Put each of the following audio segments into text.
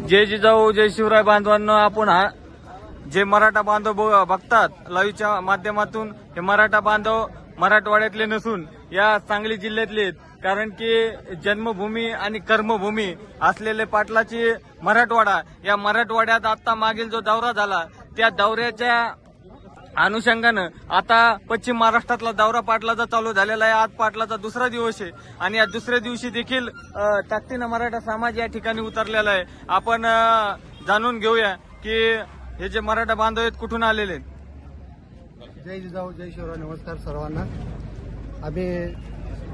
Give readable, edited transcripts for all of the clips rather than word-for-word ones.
जय जिजाऊ जय शिवराय बांधवांनो, आपण जे मराठा बांधव बघतात लाईव्हच्या माध्यमातून, हे मराठा बांधव मराठवाड्यातले नसून या सांगली जिल्ह्यातले आहेत. कारण की जन्मभूमी आणि कर्मभूमी असलेले पाटलाची मराठवाडा, या मराठवाड्यात आता मागील जो दौरा झाला त्या दौऱ्याच्या अनुषंगानं आता पश्चिम महाराष्ट्रातला दौरा पाटलाचा चालू झालेला आहे. आज पाटलाचा दुसरा दिवस आहे आणि या दुसऱ्या दिवशी देखील ताकदीनं मराठा समाज या ठिकाणी उतरलेला आहे. आपण जाणून घेऊया की हे जे मराठा बांधव आहेत कुठून आलेले आहेत. जय जिजाऊ जय शिवराय. नमस्कार सर्वांना. आम्ही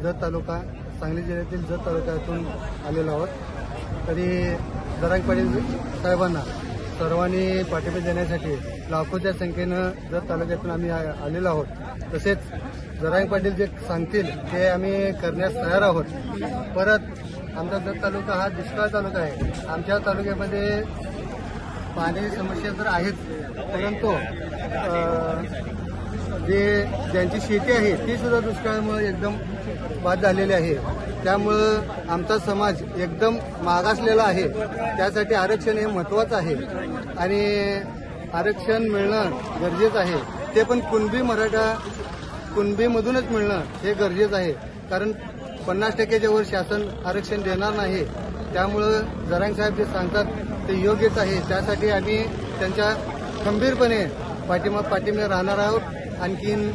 जत तालुका, सांगली जिल्ह्यातील जत तालुक्यातून आलेलो आहोत. तरी जरांगे पाटील साहेबांना सर्वांनी पाठिंबा देण्यासाठी लाखोच्या संख्येनं जत तालुक्यातून आम्ही आलेलो आहोत. तसेच जरांगे पाटील जे सांगतील ते आम्ही करण्यास तयार आहोत. परत आमचा जत तालुका हा दुष्काळ तालुका आहे. आमच्या तालुक्यामध्ये पाण्याची समस्या तर आहेच, परंतु ज्यांची शेती आहे ती सुद्धा दुष्काळामुळे एकदम बाद झालेली आहे. त्यामुळं आमचा समाज एकदम मागासलेला आहे. त्यासाठी आरक्षण हे महत्वाचं आहे आणि आरक्षण मिळणं गरजेचं आहे. ते पण कुणबीमधूनच मिळणं हे गरजेचं आहे. कारण 50% वर शासन आरक्षण देणार नाही. त्यामुळं जरांगे साहेब जे सांगतात ते योग्यच आहे. त्यासाठी आम्ही त्यांच्या खंबीरपणे पाठिंबा राहणार आहोत. आणखीन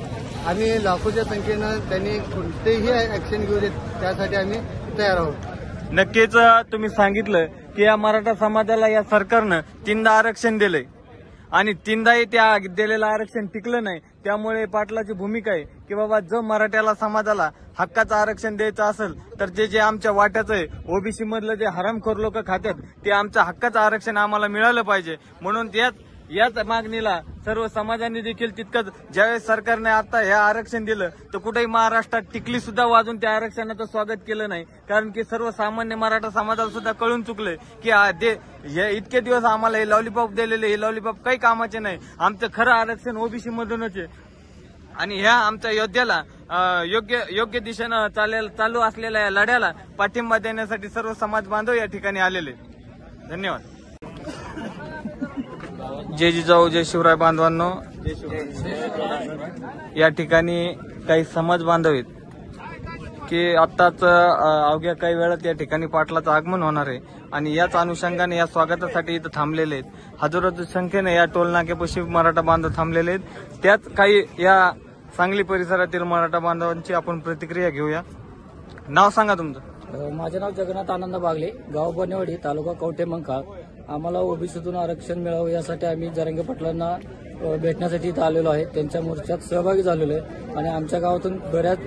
आम्ही लाखोच्या संख्येनं त्यांनी कोणतेही ऍक्शन घेऊ देत त्यासाठी आम्ही तयार आहोत. नक्कीच तुम्ही सांगितलं की या मराठा समाजाला या सरकारनं 3दा आरक्षण दिलंय आणि 3दाही त्या दिलेलं आरक्षण टिकलं नाही. त्यामुळे पाटलाची भूमिका आहे की बाबा जो मराठ्याला समाजाला हक्काचं आरक्षण द्यायचं असेल तर जे आमच्या वाट्याचं आहे, ओबीसी मधलं जे हरामखोर लोक खात्यात ते आमचं हक्काचं आरक्षण आम्हाला मिळालं पाहिजे. म्हणून याच मागणीला सर्व समाजांनी देखील तितकंच, ज्यावेळेस सरकारने आता हे आरक्षण दिलं तर कुठेही महाराष्ट्रात टिकली सुद्धा वाजून त्या आरक्षणाचं स्वागत केलं नाही. कारण की सर्वसामान्य मराठा समाजाला सुद्धा कळून चुकलंय की इतके दिवस आम्हाला हे लॉलीपॉप दिलेले, हे लॉलीपॉप काही कामाचे नाही. आमचं खरं आरक्षण ओबीसी मधूनच आहे. आणि ह्या आमच्या योद्ध्याला योग्य दिशेनं चालू असलेल्या या लढ्याला पाठिंबा देण्यासाठी सर्व समाज बांधव या ठिकाणी आलेले. धन्यवाद. जय जिजाऊ जय शिवराय बांधवांनो, या ठिकाणी काही समाज बांधव आहेत की आत्ताच अवघ्या काही वेळात या ठिकाणी पाटलाचं आगमन होणार आहे आणि याच अनुषंगाने या स्वागतासाठी इथं थांबलेले आहेत. हजारोच्या संख्येने या टोलनाक्यापाशी मराठा बांधव थांबलेले आहेत. त्यात काही या सांगली परिसरातील मराठा बांधवांची आपण प्रतिक्रिया घेऊया. नाव सांगा तुमचं. माझे नाव जगन्नाथ आनंद बागले, गाव बनेवाडी, तालुका कवठे मंकाळ. आम्हाला ओबीसीतून आरक्षण मिळावं यासाठी आम्ही जरांगे पाटलांना भेटण्यासाठी इथं आलेलो आहे. त्यांच्या मोर्चात सहभागी झालेलो आहे आणि आमच्या गावातून बऱ्याच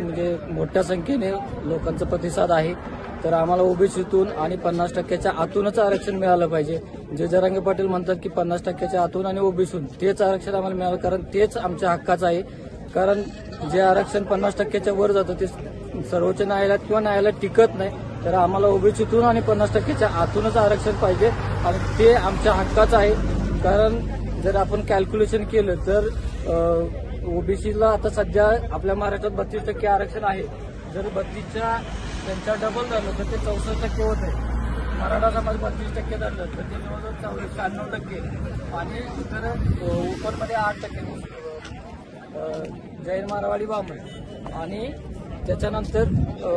मोठ्या संख्येने लोकांचा प्रतिसाद आहे. तर आम्हाला ओबीसीतून आणि 50%च्या आतूनच आरक्षण मिळालं पाहिजे. जे जरांगे पाटील म्हणतात की 50%च्या आतून आणि ओबीसीतून तेच आरक्षण आम्हाला मिळालं, कारण तेच आमच्या हक्काचं आहे. कारण जे आरक्षण 50%च्या वर जातं ते सर्वोच्च न्यायालयात किंवा न्यायालयात टिकत नाही. तर आम्हाला ओबीसीतून आणि 50%च्या आतूनच आरक्षण पाहिजे आणि ते आमच्या हक्काचं आहे. कारण जर आपण कॅल्क्युलेशन केलं तर ओबीसीला आता सध्या आपल्या महाराष्ट्रात 32% आरक्षण आहे. जर 32च्या त्यांच्या डबल झालं तर ते 64% होत आहे. मराठा समाज 32% झालं तर ते जवळजवळ 96% आणि जर ओपनमध्ये 8%, जैन मारवाडी बामण आणि त्याच्यानंतर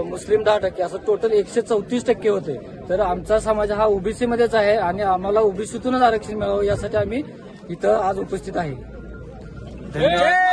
मुस्लिम 10%, असं टोटल 134% होते. तर आमचा समाज हा ओबीसी मध्येच आहे आणि आम्हाला ओबीसीतूनच आरक्षण मिळावं यासाठी आम्ही इथं आज उपस्थित आहे. धन्यवाद.